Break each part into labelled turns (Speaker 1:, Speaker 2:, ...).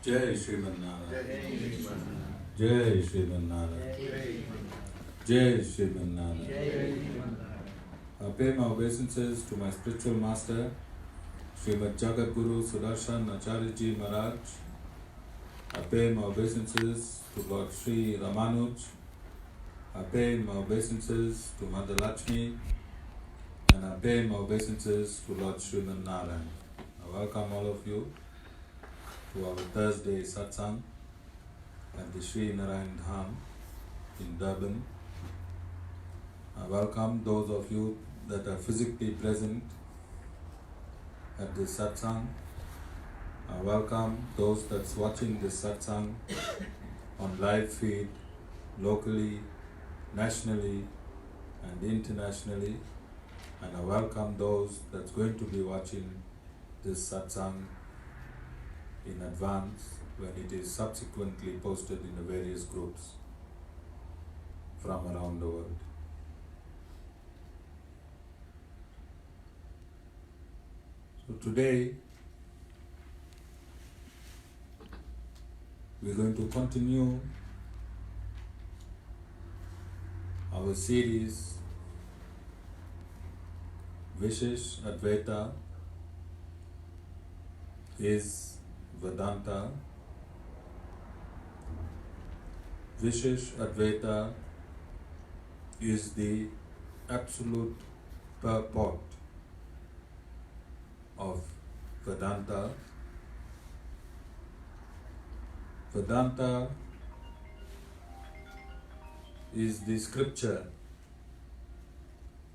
Speaker 1: Jai Sriman Narayan. Jai Sriman Narayan. Jai Sriman Narayan. I pay my obeisances to my spiritual master, Srimad Jagat Guru Sudarshan Acharyaji Maharaj. I pay my obeisances to Lord Sri Ramanuj. I pay my obeisances to Mother Lakshmi. And I pay my obeisances to Lord Sriman Narayan. I welcome all of you to our Thursday satsang at the Sri Narayan Dham in Durban. I welcome those of you that are physically present at this satsang. I welcome those that's watching this satsang on live feed locally, nationally and internationally. And I welcome those that's going to be watching this satsang in advance when it is subsequently posted in the various groups from around the world. So today we're going to continue our series Vishishtadvaita is Vedanta. Vishishtadvaita is the absolute purport of Vedanta. Vedanta is the scripture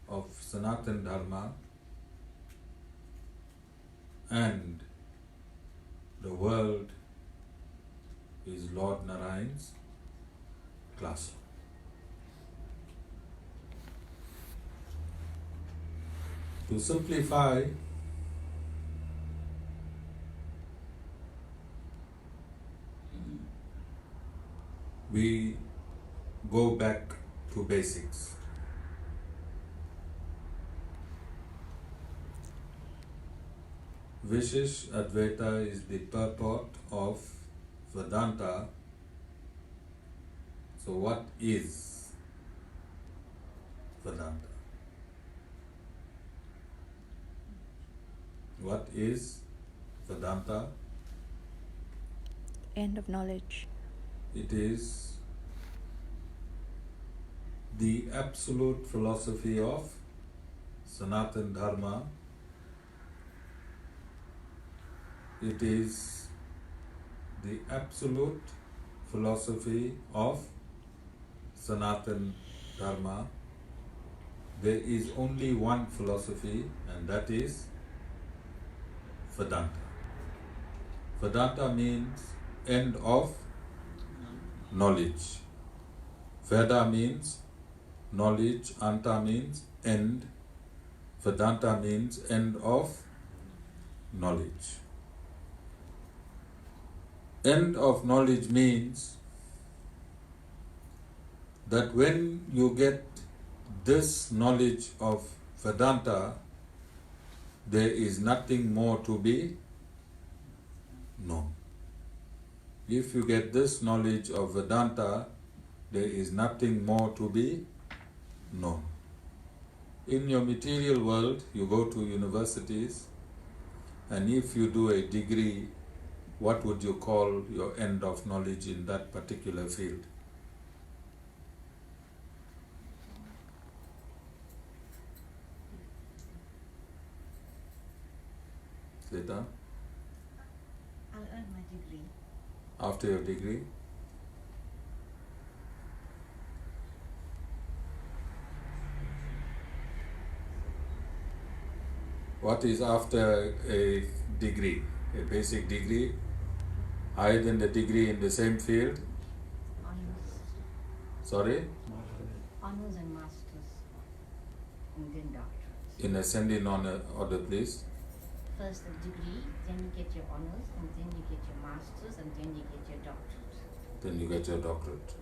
Speaker 1: of Sanatan Dharma, and the world is Lord Narayan's classroom. To simplify, we go back to basics. Vishishtadvaita is the purport of Vedanta. So what is Vedanta? What is Vedanta?
Speaker 2: End of knowledge.
Speaker 1: It is the absolute philosophy of Sanatan Dharma. It is the absolute philosophy of Sanatan Dharma. There is only one philosophy, and that is Vedanta. Vedanta means end of knowledge. Veda means knowledge, Anta means end. Vedanta means end of knowledge. End of knowledge means that when you get this knowledge of Vedanta, there is nothing more to be known. If you get this knowledge of Vedanta, there is nothing more to be known. In your material world, you go to universities, and if you do a degree, what would you call your end of knowledge in that particular field? Sita?
Speaker 3: I'll earn my degree.
Speaker 1: After your degree? What is after a degree? A basic degree? Higher than the degree in the same field?
Speaker 3: Honors.
Speaker 1: Sorry?
Speaker 3: Honors and masters. And then doctorates.
Speaker 1: In ascending order, please.
Speaker 3: First a degree, then you get your honors, and then you get your masters, and then you get your doctorate.
Speaker 1: Then you get your doctorate.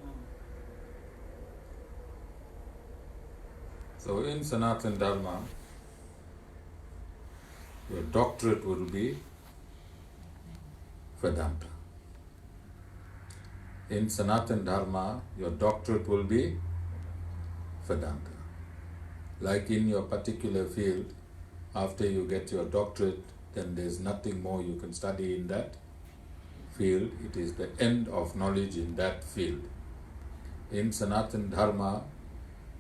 Speaker 1: So in Sanatan Dharma, your doctorate will be Vedanta. In Sanatan Dharma, your doctorate will be Vedanta. Like in your particular field, after you get your doctorate, then there's nothing more you can study in that field. It is the end of knowledge in that field. In Sanatan Dharma,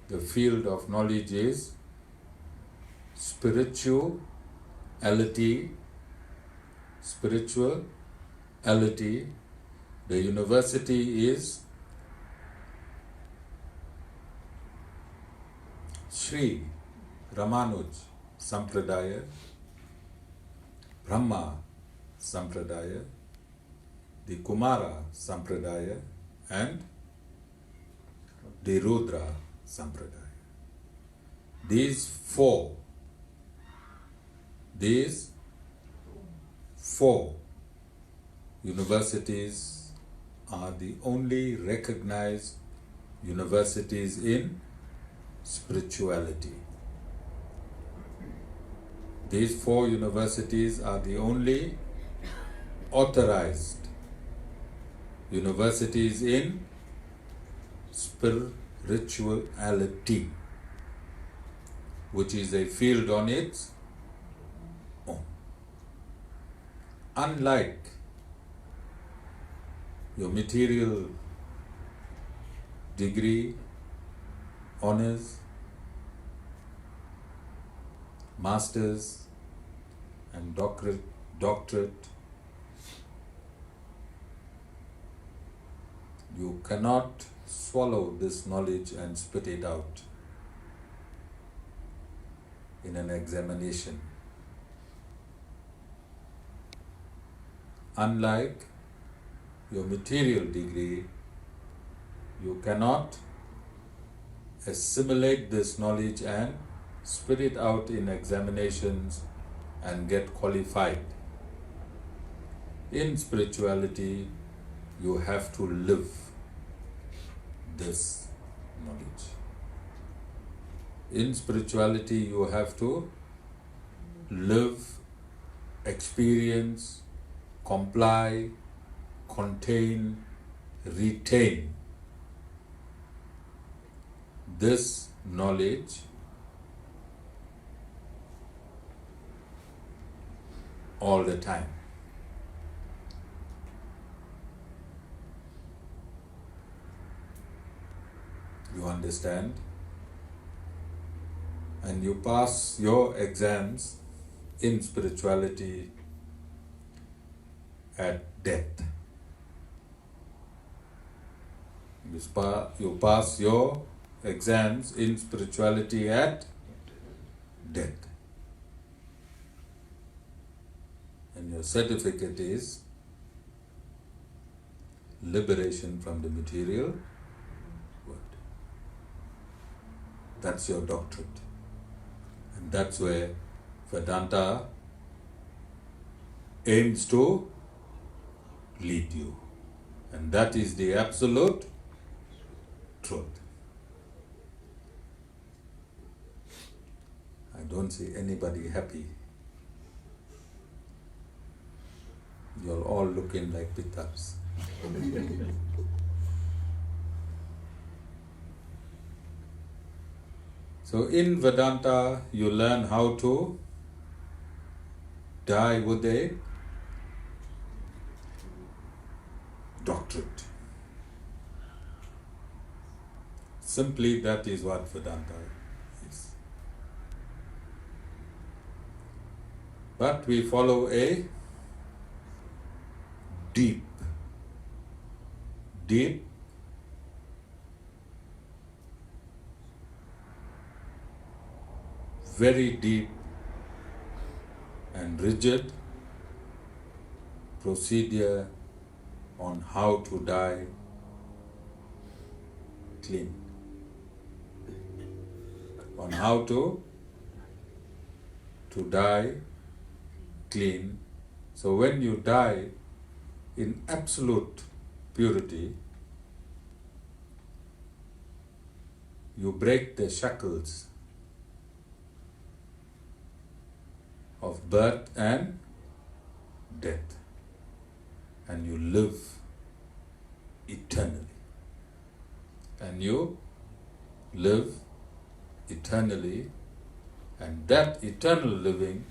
Speaker 1: the field of knowledge is spirituality. Spirituality. The university is Sri Ramanuj Sampradaya, Brahma Sampradaya, the Kumara Sampradaya, and the Rudra Sampradaya. These four universities are the only recognized universities in spirituality. These four universities are the only authorized universities in spirituality, which is a field on its own. Unlike your material degree, honors, masters, and doctorate, you cannot swallow this knowledge and spit it out in an examination. Unlike your material degree, you cannot assimilate this knowledge and spit it out in examinations and get qualified. In spirituality, you have to live this knowledge. In spirituality, you have to live, experience, comply, contain, retain this knowledge all the time. You understand? And you pass your exams in spirituality at death. You pass your exams in spirituality at death. And your certificate is liberation from the material world. That's your doctorate. And that's where Vedanta aims to lead you. And that is the absolute truth. I don't see anybody happy. You're all looking like pitars. So in Vedanta, you learn how to die with a doctorate. Simply, that is what Vedanta is. But we follow a deep, very deep and rigid procedure on how to die clean. On how to die clean. So when you die in absolute purity, you break the shackles of birth and death, and you live eternally. eternally. And you live eternally, and that eternal living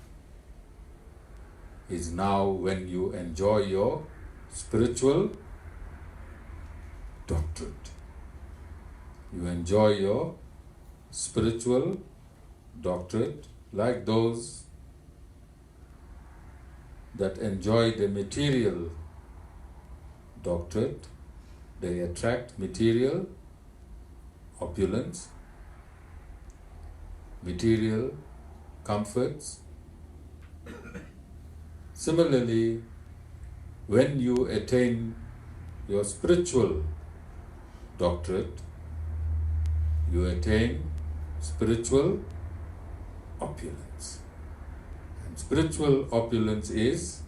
Speaker 1: is now when you enjoy your spiritual doctorate. You enjoy your spiritual doctorate like those that enjoy the material doctorate. They attract material opulence, material comforts. Similarly, when you attain your spiritual doctorate, you attain spiritual opulence. And spiritual opulence is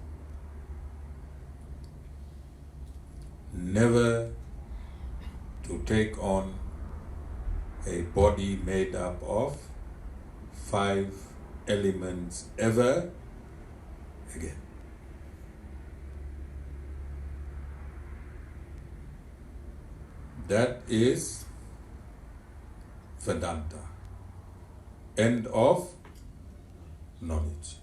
Speaker 1: never to take on a body made up of 5 elements ever again. That is Vedanta, end of knowledge.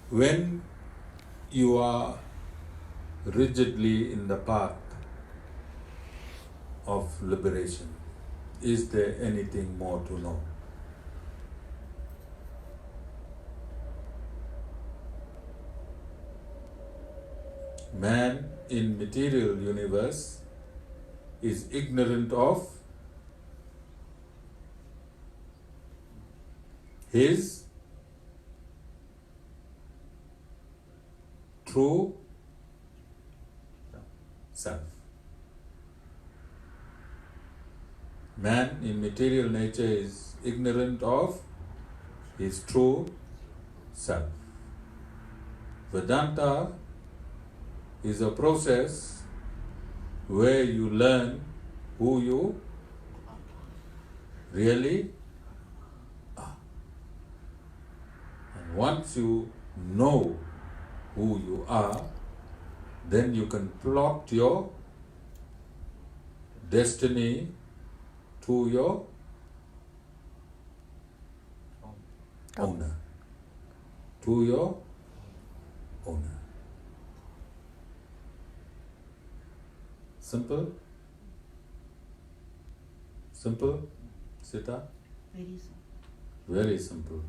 Speaker 1: When you are rigidly in the path of liberation, is there anything more to know? Man in material universe is ignorant of his true self. Man in material nature is ignorant of his true self. Vedanta is a process where you learn who you really are. And once you know who you are, then you can plot your destiny to your owner. To your owner. Simple? Simple, Sita?
Speaker 3: Very simple.
Speaker 1: Very simple.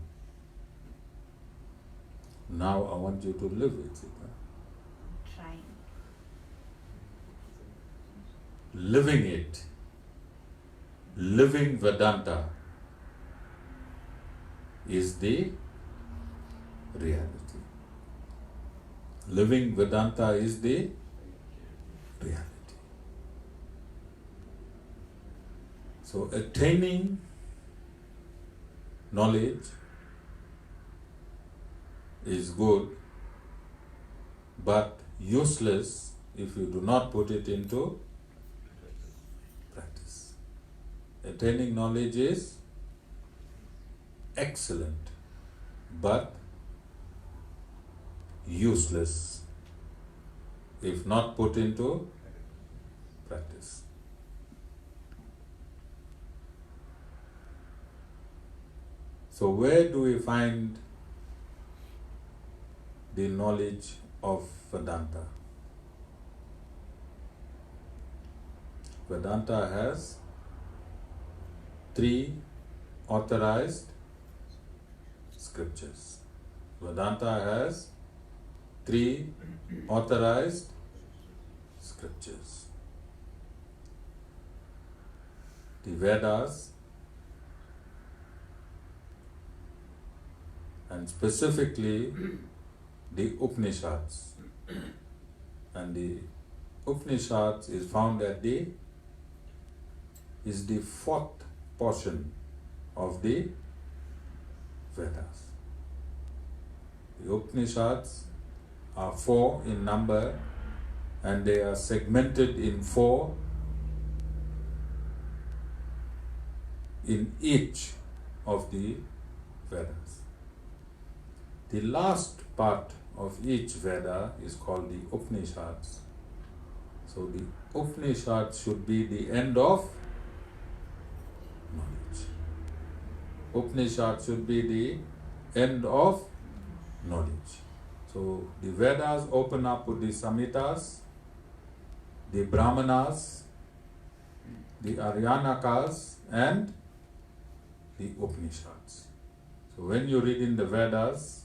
Speaker 1: Now I want you to live it, Sita.
Speaker 3: Trying.
Speaker 1: Living it. Living Vedanta is the reality. Living Vedanta is the reality. So attaining knowledge is good, but useless if you do not put it into practice. Attaining knowledge is excellent, but useless if not put into practice. So where do we find the knowledge of Vedanta? Vedanta has 3 authorized scriptures. Vedanta has 3 authorized scriptures. The Vedas, and specifically the Upanishads. And the Upanishads is found at the 4th portion of the Vedas. The Upanishads are 4 in number, and they are segmented in 4 in each of the Vedas. The last part of each Veda is called the Upanishads. So the Upanishads should be the end of knowledge. Upanishads should be the end of knowledge. So the Vedas open up with the Samhitas, the Brahmanas, the Aryanakas, and the Upanishads. So when you read in the Vedas,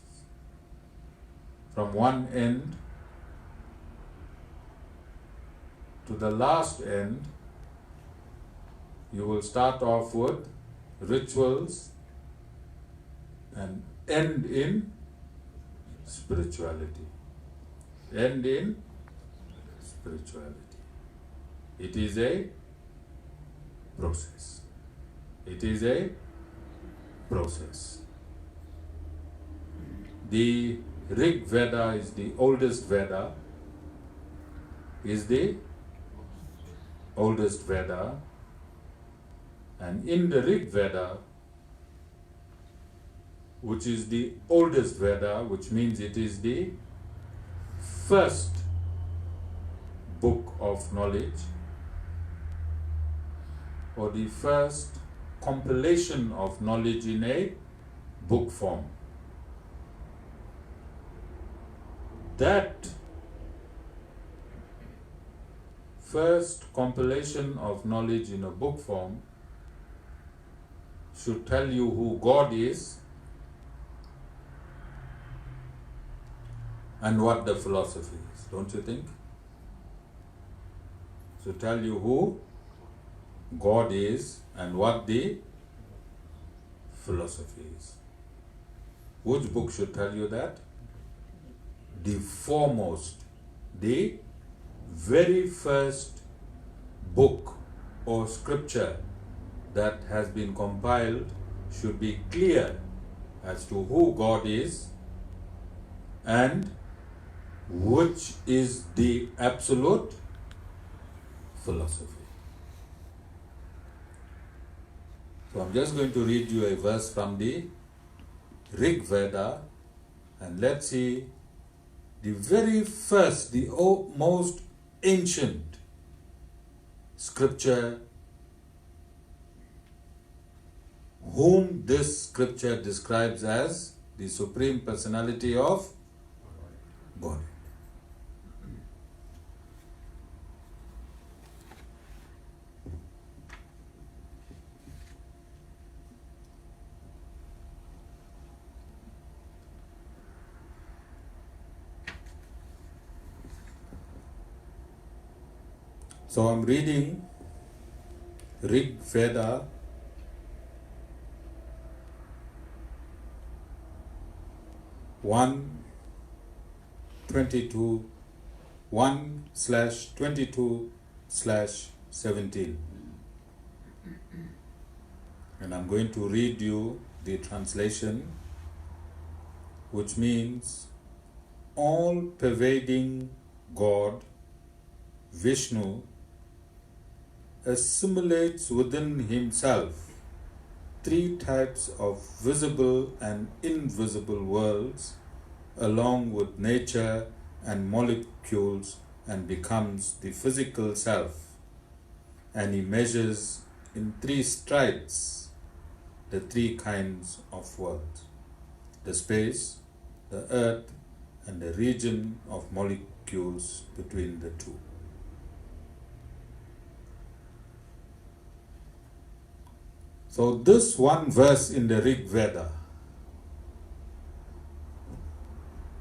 Speaker 1: from one end to the last end, you will start off with rituals and end in spirituality. End in spirituality. It is a process. It is a process. The Rig Veda is the oldest Veda, and in the Rig Veda, which is the oldest Veda, which means it is the first book of knowledge, or the first compilation of knowledge in a book form. That first compilation of knowledge in a book form should tell you who God is and what the philosophy is, don't you think? Should tell you who God is and what the philosophy is. Which book should tell you that? The foremost, the very first book or scripture that has been compiled should be clear as to who God is and which is the absolute philosophy. So I'm just going to read you a verse from the Rig Veda, and let's see the very first, the most ancient scripture, whom this scripture describes as the Supreme Personality of God. So I'm reading Rig Veda 1/22/17, and I'm going to read you the translation, which means all-pervading God, Vishnu, assimilates within himself three types of visible and invisible worlds along with nature and molecules and becomes the physical self. And he measures in three strides the three kinds of worlds: the space, the earth, and the region of molecules between the two. So this one verse in the Rig Veda,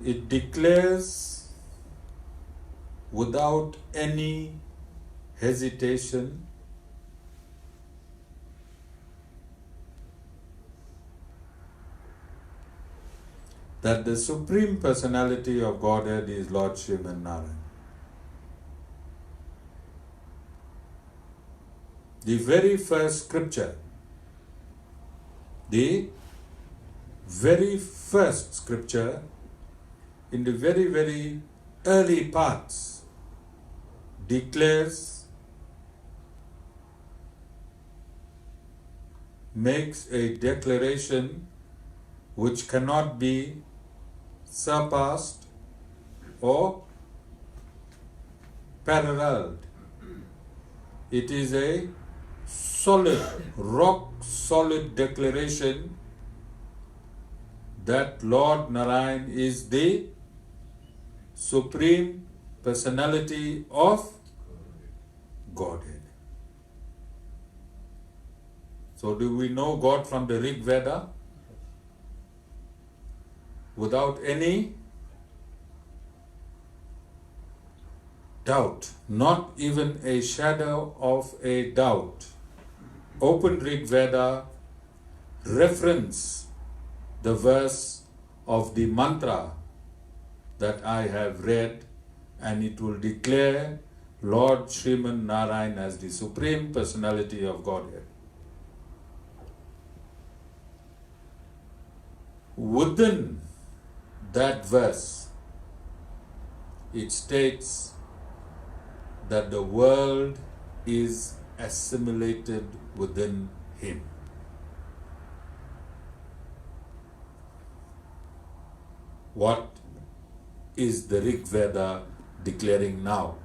Speaker 1: it declares without any hesitation that the Supreme Personality of Godhead is Lord Sriman Narayan. The very first scripture, the very first scripture in the very, very early parts declares, makes a declaration which cannot be surpassed or paralleled. It is a solid, rock solid declaration that Lord Narayan is the Supreme Personality of Godhead. So do we know God from the Rig Veda? Without any doubt, not even a shadow of a doubt. Open Rig Veda, reference the verse of the mantra that I have read, and it will declare Lord Sriman Narayan as the Supreme Personality of Godhead. Within that verse, it states that the world is assimilated within him. What is the Rig Veda declaring now?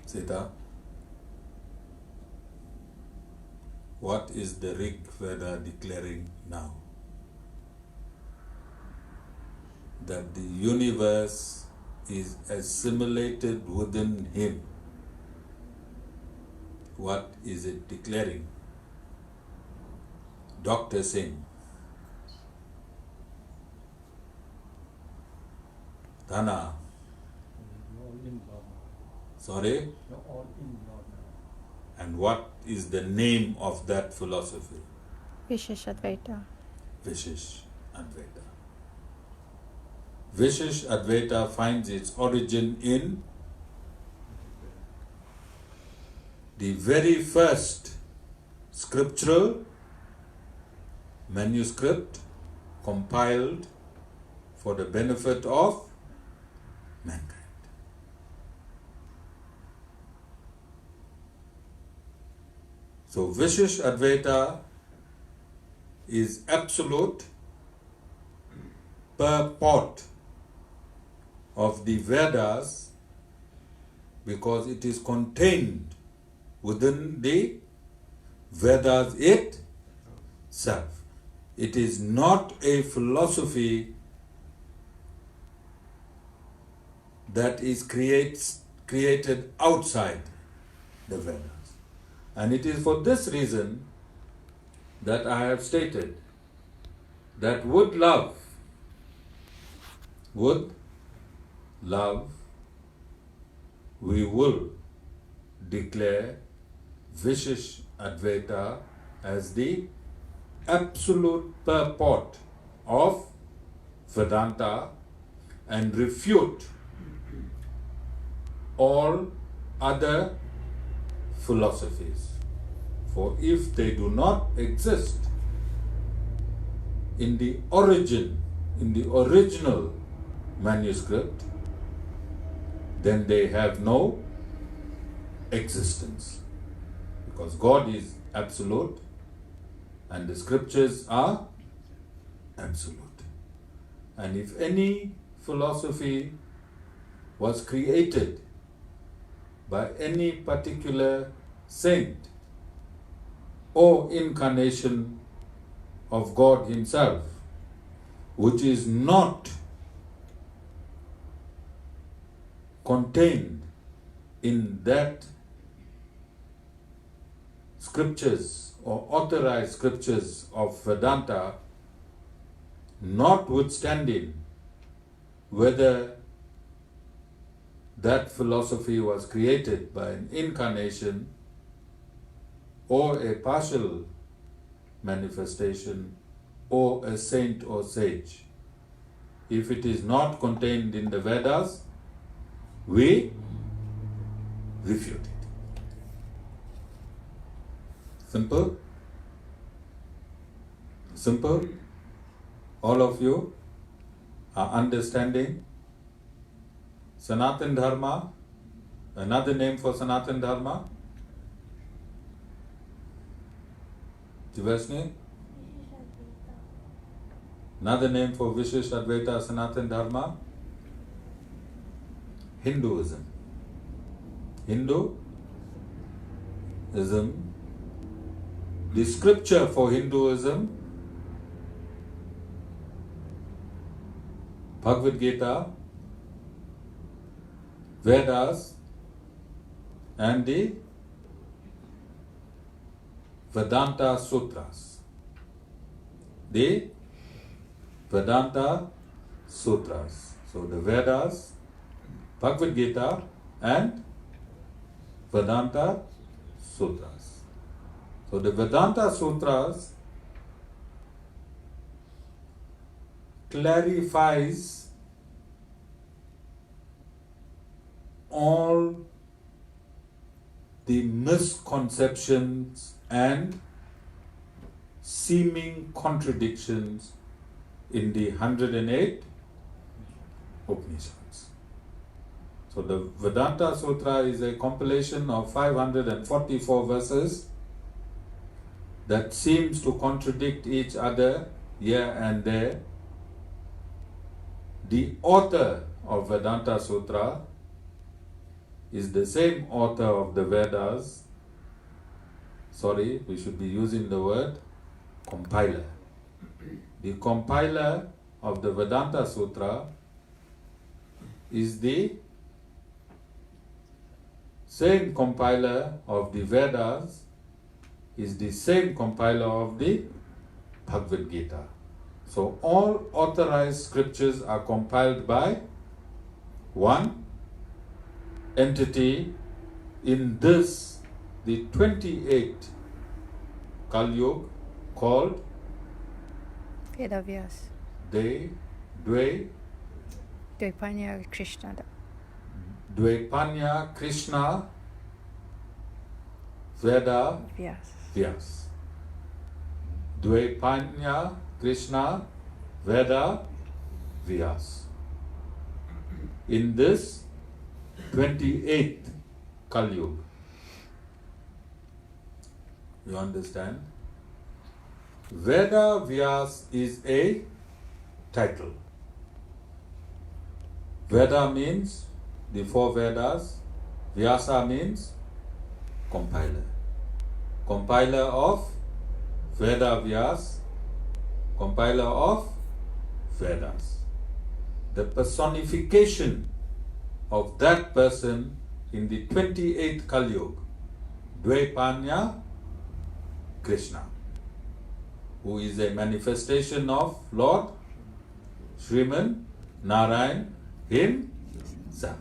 Speaker 1: Sita, what is the Rig Veda declaring now? That the universe is assimilated within him. What is it declaring? Dr. Singh. Dhana. Sorry? And what is the name of that philosophy?
Speaker 2: Vishishtadvaita.
Speaker 1: Vishishtadvaita. Vishishtadvaita finds its origin in the very first scriptural manuscript compiled for the benefit of mankind. So Vishishtadvaita is absolute purport of the Vedas because it is contained within the Vedas itself. It is not a philosophy that is created outside the Vedas. And it is for this reason that I have stated that with love, we will declare Vishishtadvaita as the absolute purport of Vedanta and refute all other philosophies. For if they do not exist in the original manuscript, then they have no existence. Because God is absolute and the scriptures are absolute. And if any philosophy was created by any particular saint or incarnation of God Himself, which is not contained in that scriptures or authorized scriptures of Vedanta, notwithstanding whether that philosophy was created by an incarnation or a partial manifestation or a saint or sage. If it is not contained in the Vedas, we refute it. Simple? Simple? All of you are understanding? Sanatan Dharma, another name for Sanatan Dharma? Tivashni? Another name for Vishishtadvaita Sanatan Dharma? Hinduism. Hinduism. The scripture for Hinduism, Bhagavad Gita, Vedas, and the Vedanta Sutras. The Vedanta Sutras. So the Vedas, Bhagavad Gita, and Vedanta Sutras. So the Vedanta Sutras clarifies all the misconceptions and seeming contradictions in the 108 Upanishads. So the Vedanta Sutra is a compilation of 544 verses that seems to contradict each other here and there. The author of Vedanta Sutra is the same author of the Vedas. Sorry, we should be using the word compiler. The compiler of the Vedanta Sutra is the same compiler of the Vedas, is the same compiler of the Bhagavad Gita. So all authorized scriptures are compiled by one entity in this, the 28th Kali-yuga, called
Speaker 2: Vedavyas. Dvaipanya Krishna.
Speaker 1: Dvaipanya Krishna Vedavyas. Dvaipanya Krishna Vedavyas. In this 28th Kali-yuga. You understand? Vedavyas is a title. Veda means the four Vedas. Vyasa means compiler. Compiler of Vedavyas. Compiler of Vedas. The personification of that person in the 28th Kali-yuga, Dvaipanya Krishna, who is a manifestation of Lord Sriman Narayan himself.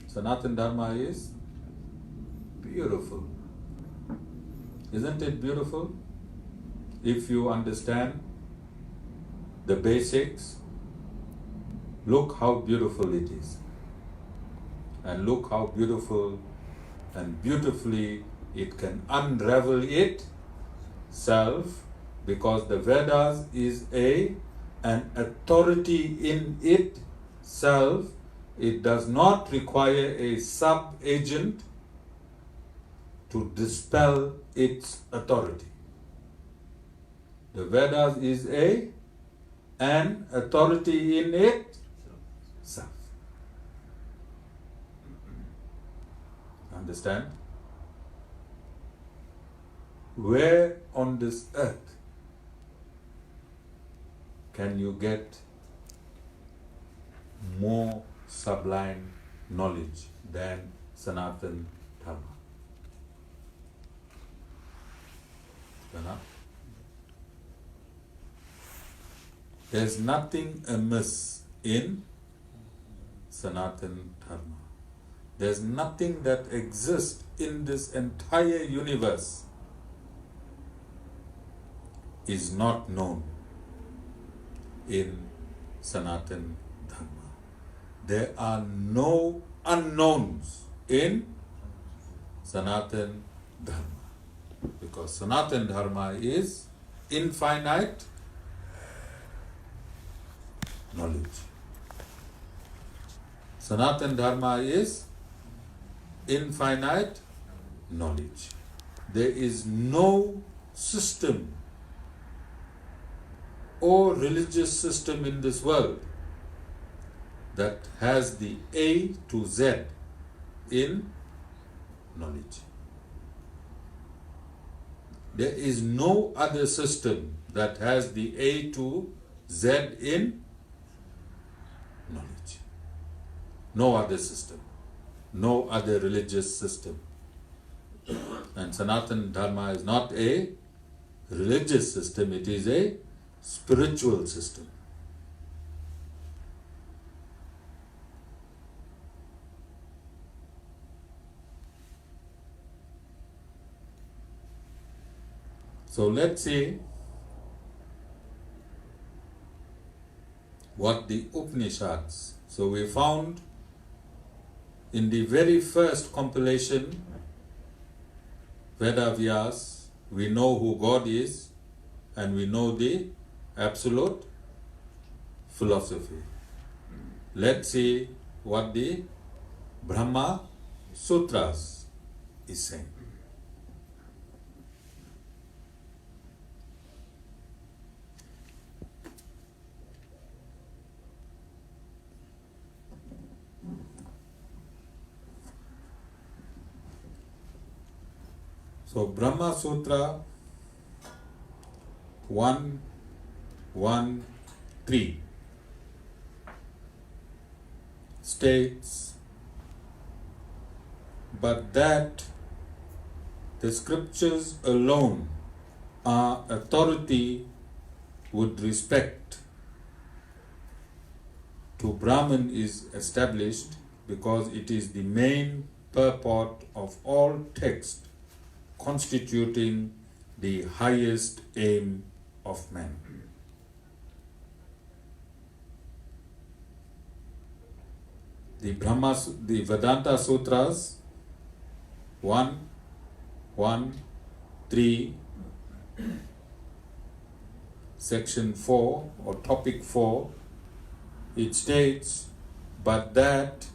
Speaker 1: Sanatan Dharma is beautiful. Isn't it beautiful? If you understand the basics, look how beautiful it is. And look how beautiful and beautifully it can unravel itself, because the Vedas is an authority in itself. It does not require a sub-agent to dispel its authority. The Vedas is an authority in itself. Understand? Where on this earth can you get more sublime knowledge than Sanatan Dharma? There's nothing amiss in Sanatan Dharma. There's nothing that exists in this entire universe is not known in Sanatan Dharma. There are no unknowns in Sanatan Dharma, because Sanatan Dharma is infinite knowledge. Sanatan Dharma is infinite knowledge. There is no system or religious system in this world that has the A to Z in knowledge. There is no other system that has the A to Z in knowledge. No other system. No other religious system. And Sanatan Dharma is not a religious system, it is a spiritual system. So let's see what the Upanishads. So we found in the very first compilation, Vedavyas, we know who God is and we know the absolute philosophy. Let's see what the Brahma Sutras is saying. So Brahma Sutra 1.1.3 states, but that the scriptures alone are authority with respect to Brahman is established because it is the main purport of all texts constituting the highest aim of man. The Vedanta Sutras 1.1.3 section 4 or topic 4, it states, but that,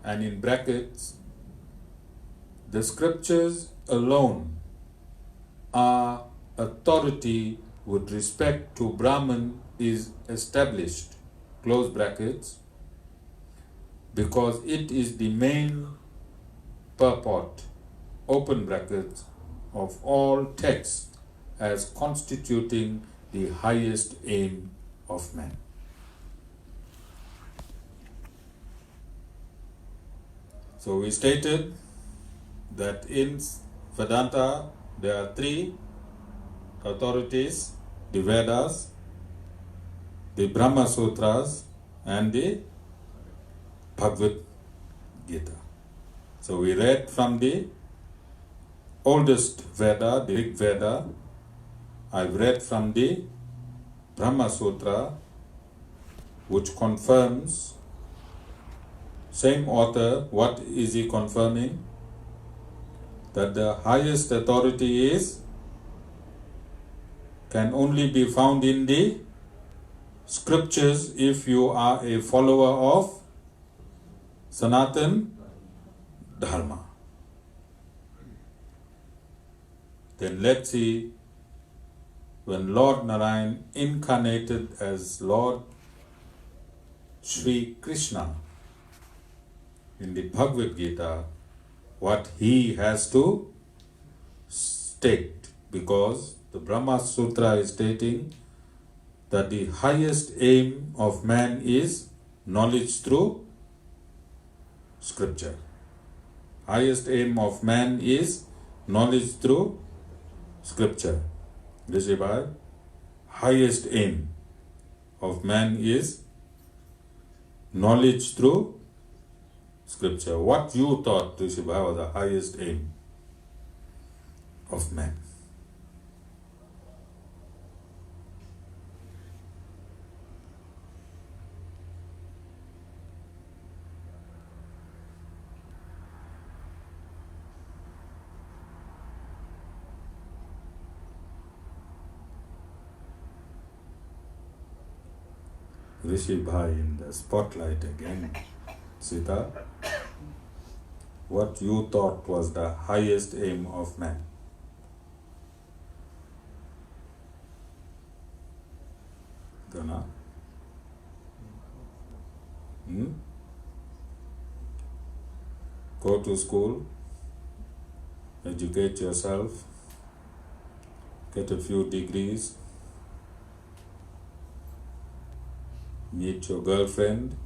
Speaker 1: and in brackets, the scriptures alone are authority with respect to Brahman is established, close brackets, because it is the main purport, open brackets, of all texts as constituting the highest aim of man. So we stated that in Vedanta there are three authorities: the Vedas, the Brahma Sutras, and the Bhagavad Gita. So we read from the oldest Veda, the Rig Veda. I've read from the Brahma Sutra, which confirms, same author, what is he confirming? That the highest authority can only be found in the scriptures if you are a follower of Sanatan Dharma. Then let's see, when Lord Narayan incarnated as Lord Sri Krishna in the Bhagavad Gita, what he has to state, because the Brahma Sutra is stating that the highest aim of man is knowledge through scripture. Highest aim of man is knowledge through scripture. Rishi Bhai, highest aim of man is knowledge through scripture. What you thought, Rishi Bhai, was the highest aim of man? Rishi Bhai in the spotlight again. Sita, what you thought was the highest aim of man? Dana? Go to school, educate yourself, get a few degrees, meet your girlfriend,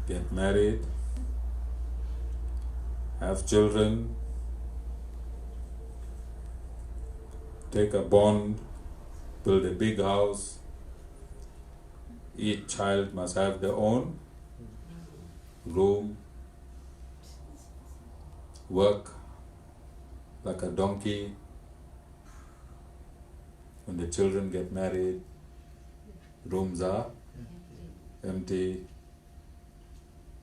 Speaker 1: get married, have children, take a bond, build a big house. Each child must have their own room, work like a donkey. When the children get married, rooms are empty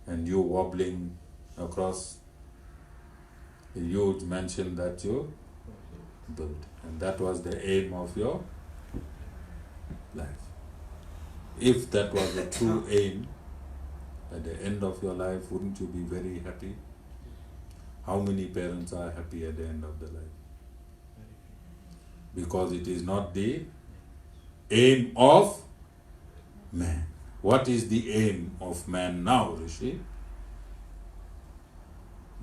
Speaker 1: and you wobbling across a huge mansion that you built. And that was the aim of your life. If that was the true aim, at the end of your life, wouldn't you be very happy? How many parents are happy at the end of the life? Because it is not the aim of man. What is the aim of man now, Rishi?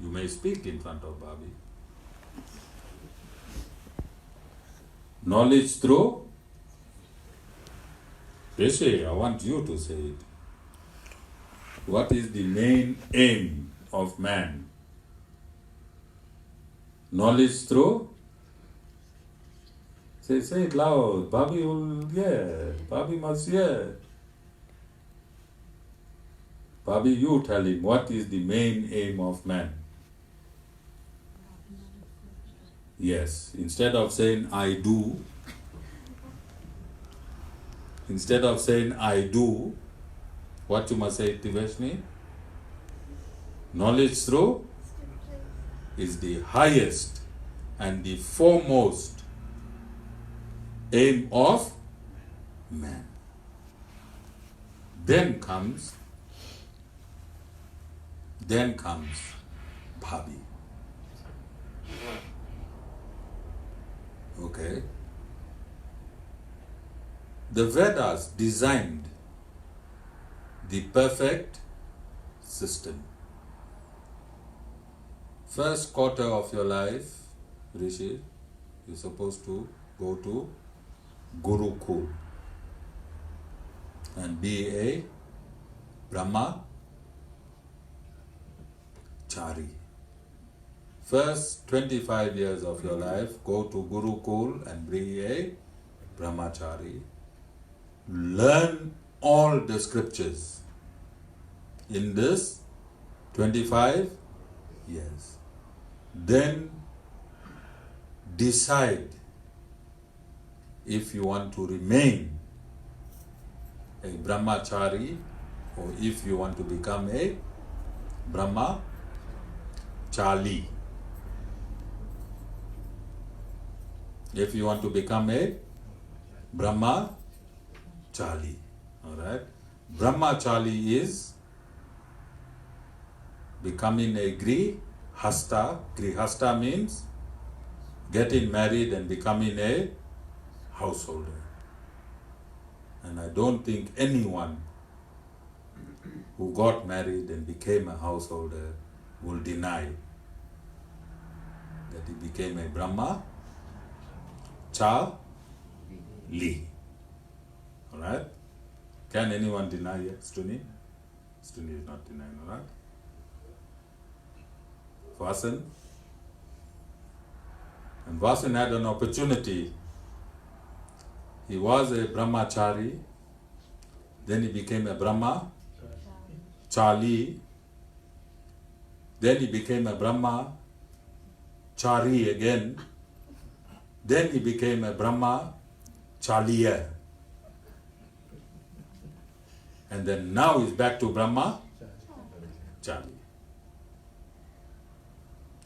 Speaker 1: You may speak in front of Bobby. Knowledge through? Rishi, I want you to say it. What is the main aim of man? Knowledge through? Say it loud. Bobby will hear. Bobby must hear. Bobby, you tell him, what is the main aim of man? Yes, instead of saying I do, what you must say, Tivashni? Knowledge through is the highest and the foremost aim of man. Then comes Bhavi. Okay. The Vedas designed the perfect system. First quarter of your life, Rishi, you're supposed to go to Gurukul and be a Brahmachari. First 25 years of your life, go to Gurukul and be a Brahmachari. Learn all the scriptures in this 25 years. Then decide if you want to remain a Brahmachari or if you want to become a Brahmachari. If you want to become a Brahmachari, alright? Brahmachari is becoming a Grihastha. Grihastha means getting married and becoming a householder. And I don't think anyone who got married and became a householder will deny that he became a Brahmachari. Alright? Can anyone deny it? Stuni? Stuni is not denying, alright? Vasan? And Vasan had an opportunity. He was a Brahmachari, then he became a Brahmachari, then he became a Brahmachari again, then he became a Brahmacharya. And then now he's back to Brahmachari.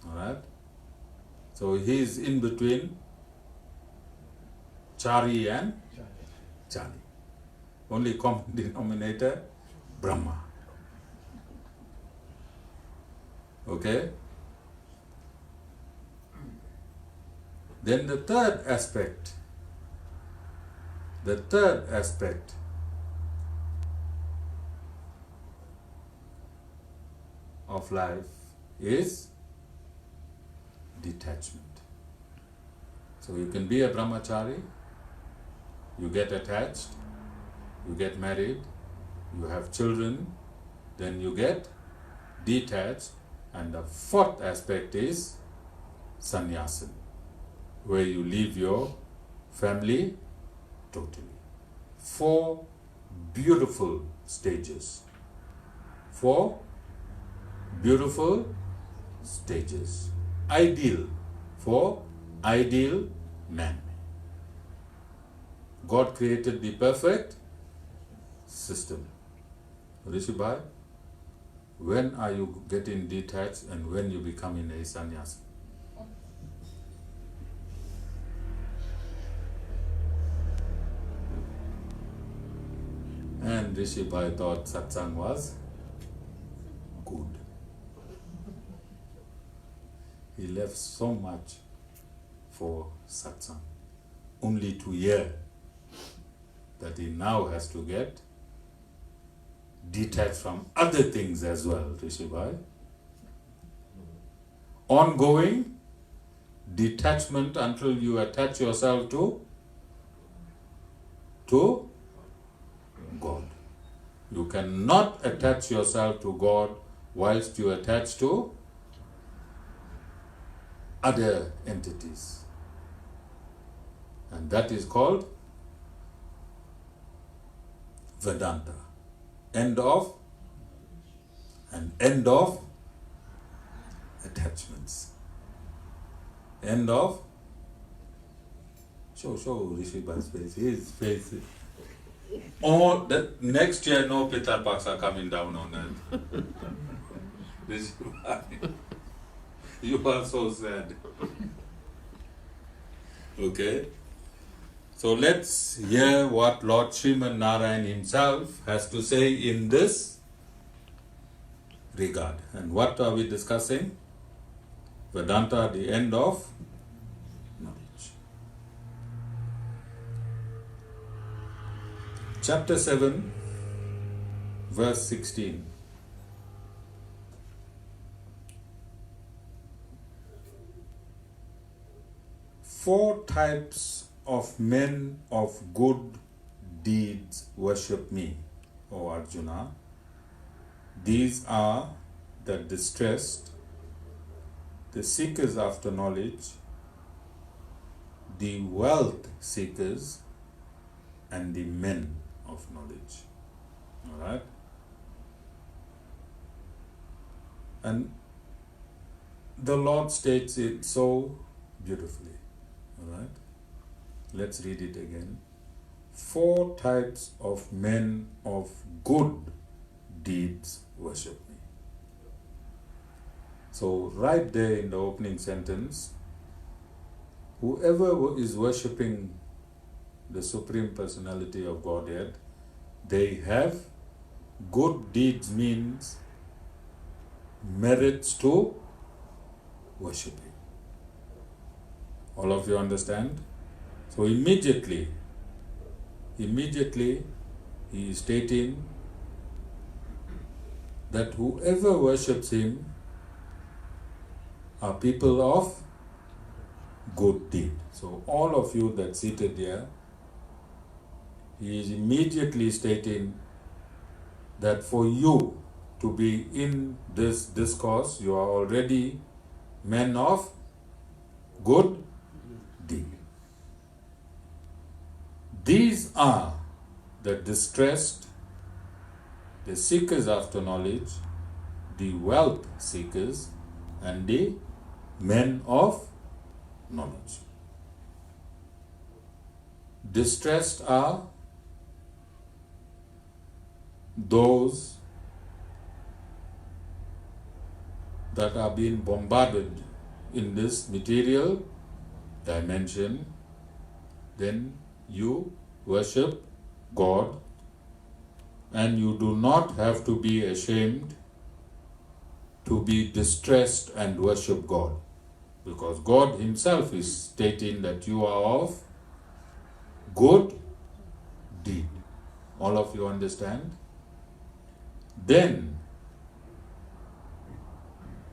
Speaker 1: Alright? So he's in between Chari and Chari. Only common denominator, Brahma. Okay? Then the third aspect of life is detachment. So you can be a brahmachari, you get attached, you get married, you have children, then you get detached, and the fourth aspect is sannyasa, where you leave your family totally. 4 beautiful stages. 4 beautiful stages. Ideal for ideal man. God created the perfect system. Rishi Bhai, when are you getting detached and when you becoming a sannyasi? And Rishi Bhai thought satsang was good. He left so much for satsang, only to hear that he now has to get detached from other things as well, Rishi Bhai. Ongoing detachment until you attach yourself to God. You cannot attach yourself to God whilst you attach to other entities. And that is called Vedanta. End of attachments. End of show Rishi Bhai's face. His face. Oh, that next year no Pitar Parks are coming down on that. Rishi Bhai, you are so sad. Okay. So let's hear what Lord Sriman Narayan himself has to say in this regard. And what are we discussing? Vedanta, the end of knowledge. Chapter 7, verse 16. Four types of men of good deeds worship me, O Arjuna. These are the distressed, the seekers after knowledge, the wealth seekers, and the men of knowledge. Alright? And the Lord states it so beautifully. Alright? Let's read it again. 4 types of men of good deeds worship me. So right there in the opening sentence, whoever is worshipping the Supreme Personality of Godhead, they have good deeds, means merits to worship Him. All of you understand? So immediately he is stating that whoever worships Him are people of good deed. So all of you that seated here, he is immediately stating that for you to be in this discourse, you are already men of good deed. These are the distressed, the seekers after knowledge, the wealth seekers, and the men of knowledge. Distressed are those that are being bombarded in this material dimension. Then you worship God, and you do not have to be ashamed to be distressed and worship God. Because God himself is stating that you are of good deed. All of you understand? Then,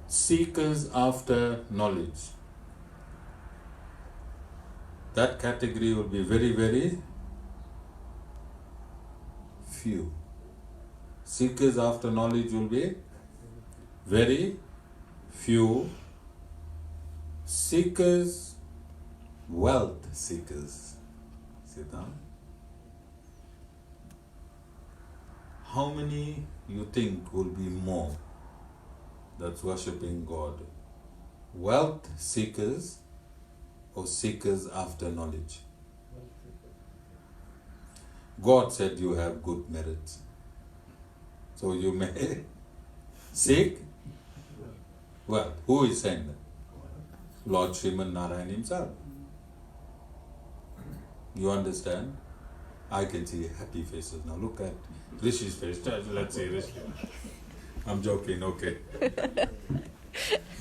Speaker 1: seekers after knowledge. That category will be very, very few. Seekers after knowledge will be very few. Seekers, wealth seekers. See that? How many you think will be more that's worshipping God? Wealth seekers or seekers after knowledge? God said you have good merits. So you may seek wealth. Who is saying that? Lord Sriman Narayan himself. You understand? I can see happy faces now. Look at Rishi's face. Let's see Rishi. I'm joking, okay.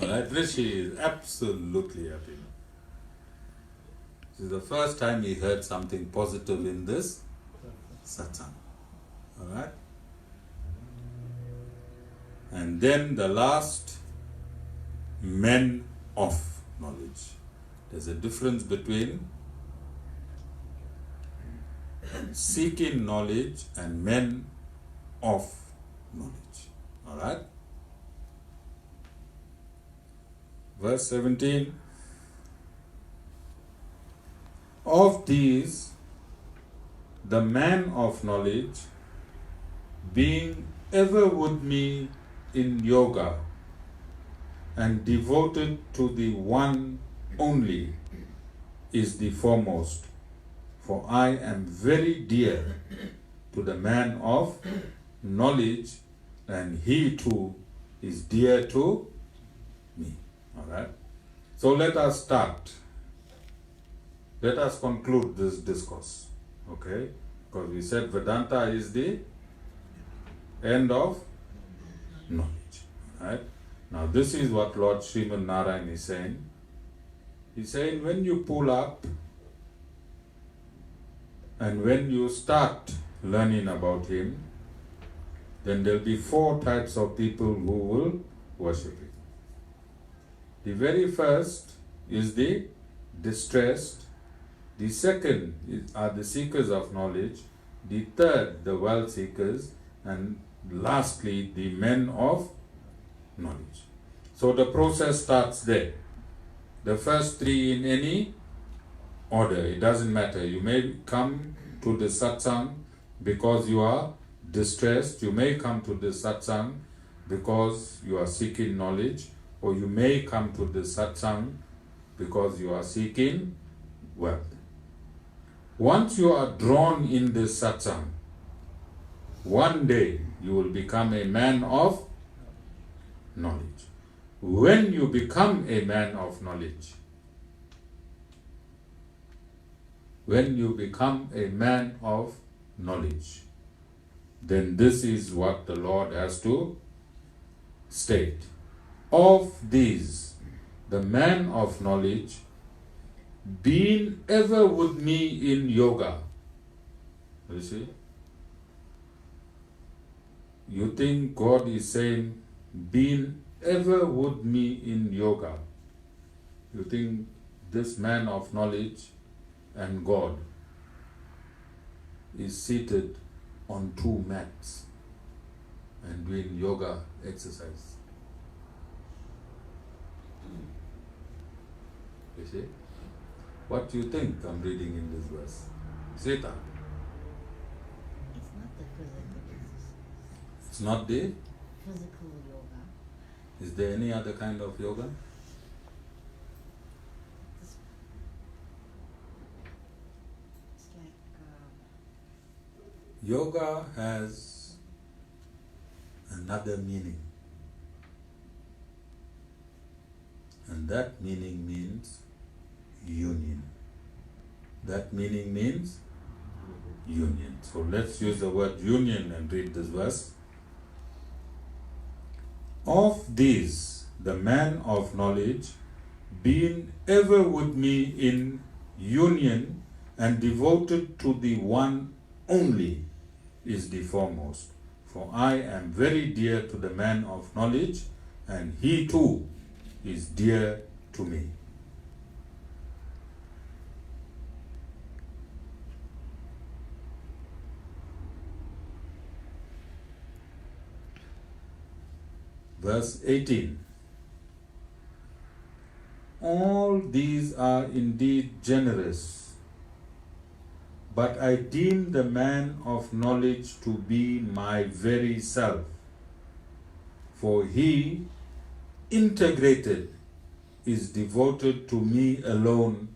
Speaker 1: Alright, Rishi is absolutely happy now. This is the first time he heard something positive in this satsang. Alright? And then the last, men of knowledge. There's a difference between seeking knowledge and men of knowledge. Alright? Verse 17. Of these, the man of knowledge, being ever with me in yoga and devoted to the one only, is the foremost. For I am very dear to the man of knowledge, and he too is dear to me. Alright? So let us start. Let us conclude this discourse. Okay? Because we said Vedanta is the end of knowledge. Right? Now this is what Lord Sriman Narayan is saying. He's saying when you pull up and when you start learning about him, then there'll be 4 types of people who will worship him. The very first is the distressed. The second are the seekers of knowledge. The third, the wealth seekers. And lastly, the men of knowledge. So the process starts there. The first 3 in any order, it doesn't matter. You may come to the satsang because you are distressed. You may come to the satsang because you are seeking knowledge, or you may come to the satsang because you are seeking wealth. Once you are drawn in the satsang, one day you will become a man of knowledge. When you become a man of knowledge, then this is what the Lord has to state. Of these, the man of knowledge, being ever with me in yoga. You see? You think God is saying, being ever with me in yoga. You think this man of knowledge and God is seated on 2 mats and doing yoga exercise. You see? What do you think I'm reading in this verse? Sita.
Speaker 3: It's not the physical exercise.
Speaker 1: It's not the
Speaker 3: Physical yoga.
Speaker 1: Is there any other kind of yoga?
Speaker 3: It's like
Speaker 1: Yoga has another meaning. And that meaning means union. That meaning means union. So let's use the word union and read this verse. Of these, the man of knowledge, being ever with me in union and devoted to the one only, is the foremost. For I am very dear to the man of knowledge, and he too is dear to me. Verse 18. All these are indeed generous, but I deem the man of knowledge to be my very self, for he, integrated, is devoted to me alone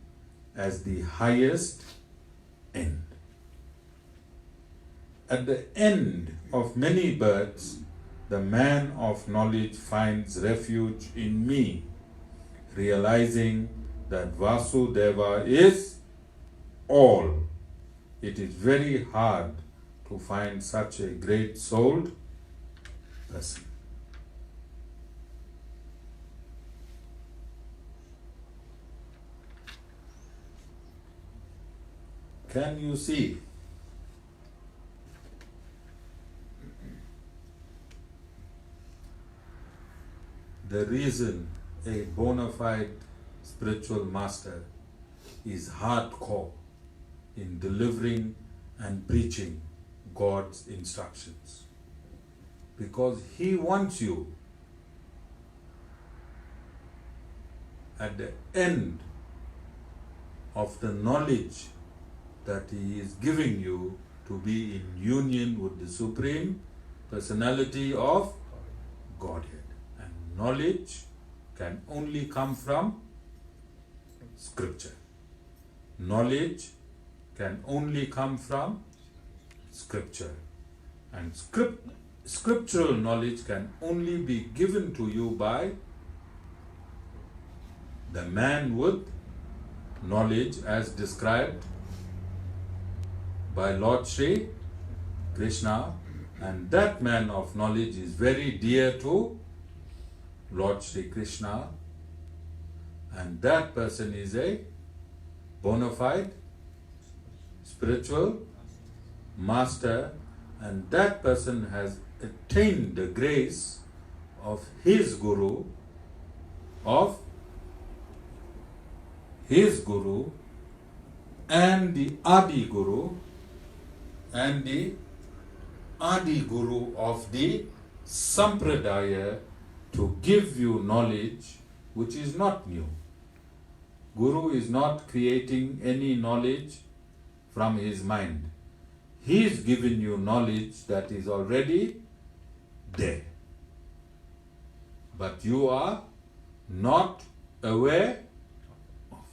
Speaker 1: as the highest end. At the end of many births, the man of knowledge finds refuge in me, realizing that Vasudeva is all. It is very hard to find such a great-souled person. Can you see? The reason a bona fide spiritual master is hardcore in delivering and preaching God's instructions. Because he wants you at the end of the knowledge that he is giving you to be in union with the Supreme Personality of Godhead. And knowledge can only come from Scripture. Knowledge can only come from Scripture. And scriptural knowledge can only be given to you by the man with knowledge as described by Lord Sri Krishna, and that man of knowledge is very dear to Lord Sri Krishna, and that person is a bona fide spiritual master, and that person has attained the grace of his Guru, and the Adi Guru, and the Adi Guru of the Sampradaya to give you knowledge which is not new. Guru is not creating any knowledge from his mind. He is giving you knowledge that is already there. But you are not aware of.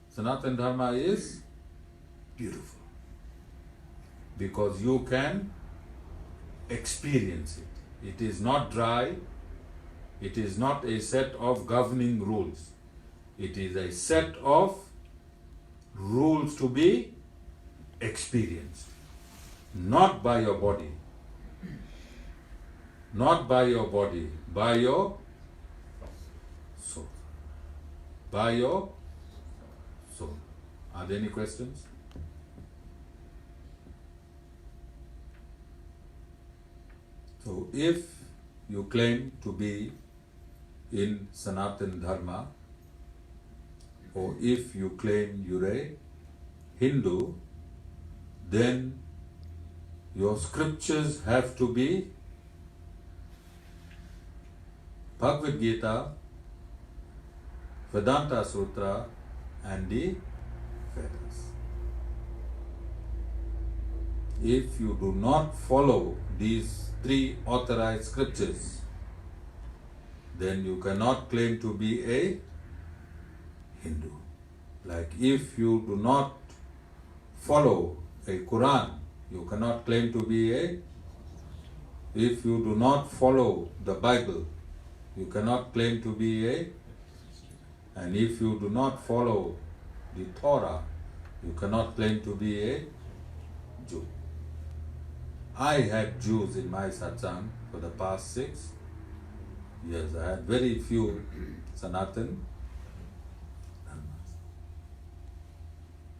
Speaker 1: Sanatan Dharma is beautiful because you can experience it. It is not dry. It is not a set of governing rules. It is a set of rules to be experienced. Not by your body. Not by your body. By your soul. By your soul. Are there any questions? So if you claim to be in Sanatan Dharma, or if you claim you're a Hindu, then your scriptures have to be Bhagavad Gita, Vedanta Sutra, and the Vedas. If you do not follow these three authorized scriptures, then you cannot claim to be a Hindu. Like if you do not follow a Quran, you cannot claim to be a. If you do not follow the Bible, you cannot claim to be a. And if you do not follow the Torah, you cannot claim to be a Jew. I had Jews in my satsang for the past 6 years. I had very few Sanatan Dharmas.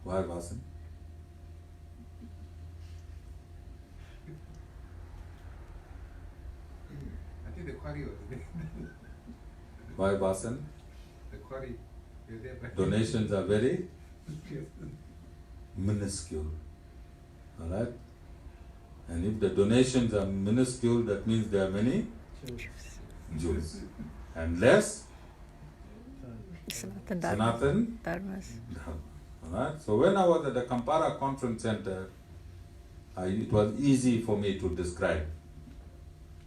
Speaker 1: Why Vasan?
Speaker 4: I think the quality was there.
Speaker 1: Why Vasan?
Speaker 4: The quality is there. But
Speaker 1: Donations are very minuscule. Alright? And if the donations are minuscule, that means there are many Jews. And less
Speaker 2: Sanatan
Speaker 1: Sanatan
Speaker 2: Dharmas.
Speaker 1: Dharma. Alright? So when I was at the Kumara Conference Center, it was easy for me to describe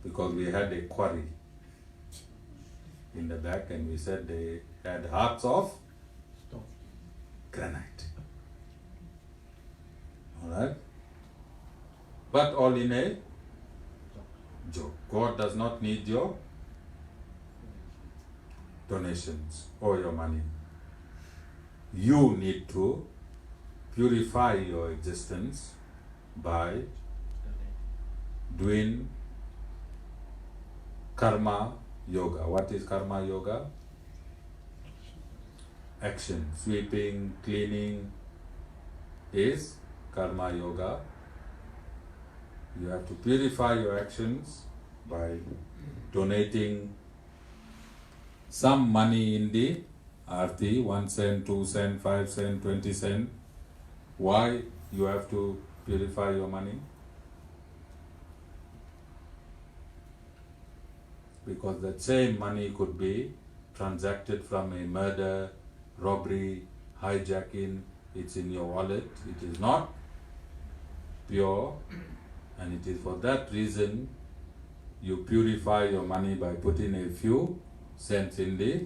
Speaker 1: because we had a quarry in the back and we said they had hearts of granite. Alright? But all in a joke. God does not need your donations or your money. You need to purify your existence by doing karma yoga. What is karma yoga? Action. Sweeping, cleaning is karma yoga. You have to purify your actions by donating some money in the arti, 1 cent, 2 cent, 5 cent, 20 cent. Why you have to purify your money? Because that same money could be transacted from a murder, robbery, hijacking. It's in your wallet. It is not pure, and it is for that reason you purify your money by putting a few cents in the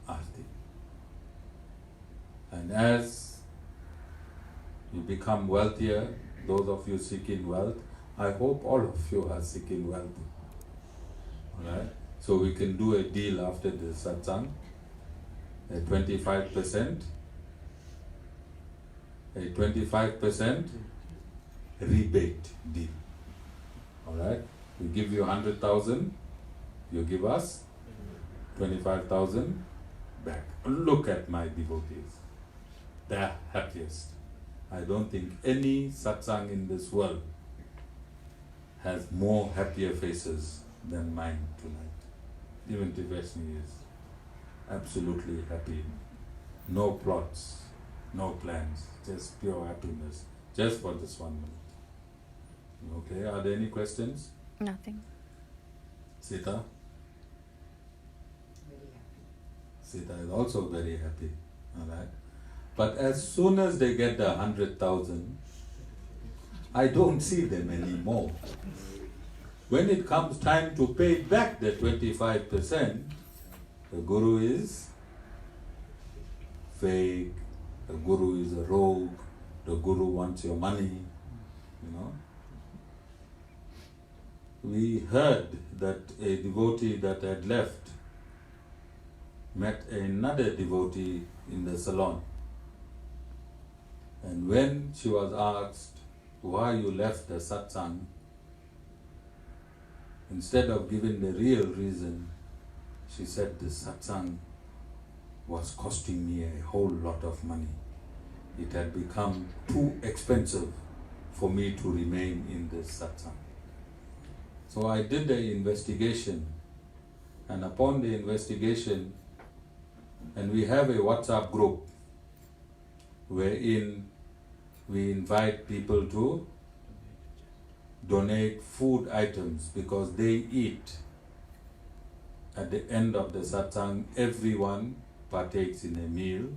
Speaker 1: arti. And as you become wealthier, those of you seeking wealth, I hope all of you are seeking wealth. Alright? So we can do a deal after the satsang, a 25% rebate deal. Alright? We give you 100,000, you give us 25,000 back. Look at my devotees. They are happiest. I don't think any satsang in this world has more happier faces than mine tonight. Even Tibetani is absolutely happy. No plots, no plans, just pure happiness, just for this 1 minute. Okay, are there any questions?
Speaker 2: Nothing.
Speaker 1: Sita?
Speaker 3: Very happy.
Speaker 1: Sita is also very happy. Alright? But as soon as they get the 100,000, I don't see them anymore. When it comes time to pay back the 25%, the Guru is fake, the Guru is a rogue, the Guru wants your money, you know. We heard that a devotee that had left met another devotee in the salon. And when she was asked why you left the satsang, instead of giving the real reason, she said the satsang was costing me a whole lot of money. It had become too expensive for me to remain in this satsang. So I did the investigation, and upon the investigation, and we have a WhatsApp group wherein we invite people to donate food items because they eat. At the end of the satsang, everyone partakes in a meal.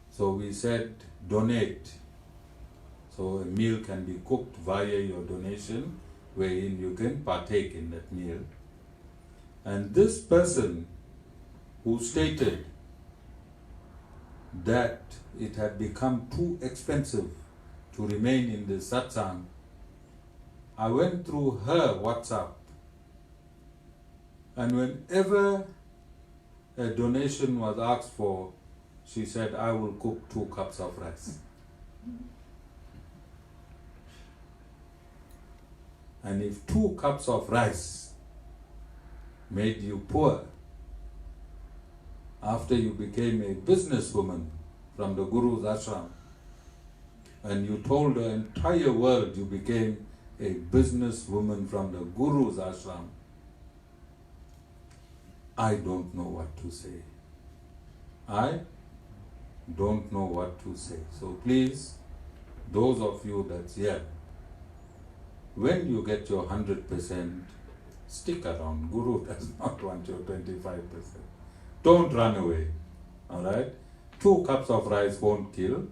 Speaker 1: So we said donate. So a meal can be cooked via your donation, wherein you can partake in that meal. And this person who stated that it had become too expensive to remain in the satsang, I went through her WhatsApp, and whenever a donation was asked for, she said, I will cook 2 cups of rice. And if 2 cups of rice made you poor, after you became a businesswoman from the Guru's ashram, and you told the entire world you became a businesswoman from the Guru's ashram, I don't know what to say. I don't know what to say. So please, those of you that's here, when you get your 100%, stick around. Guru does not want your 25%. Don't run away. Alright? 2 cups of rice won't kill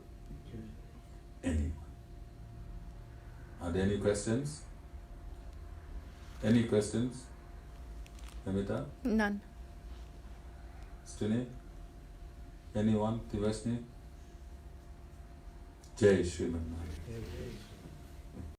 Speaker 1: anyone. Are there any questions? Any questions? Namita?
Speaker 2: None.
Speaker 1: Strini? Anyone? Tivashni? Jai Sri Ramanuj.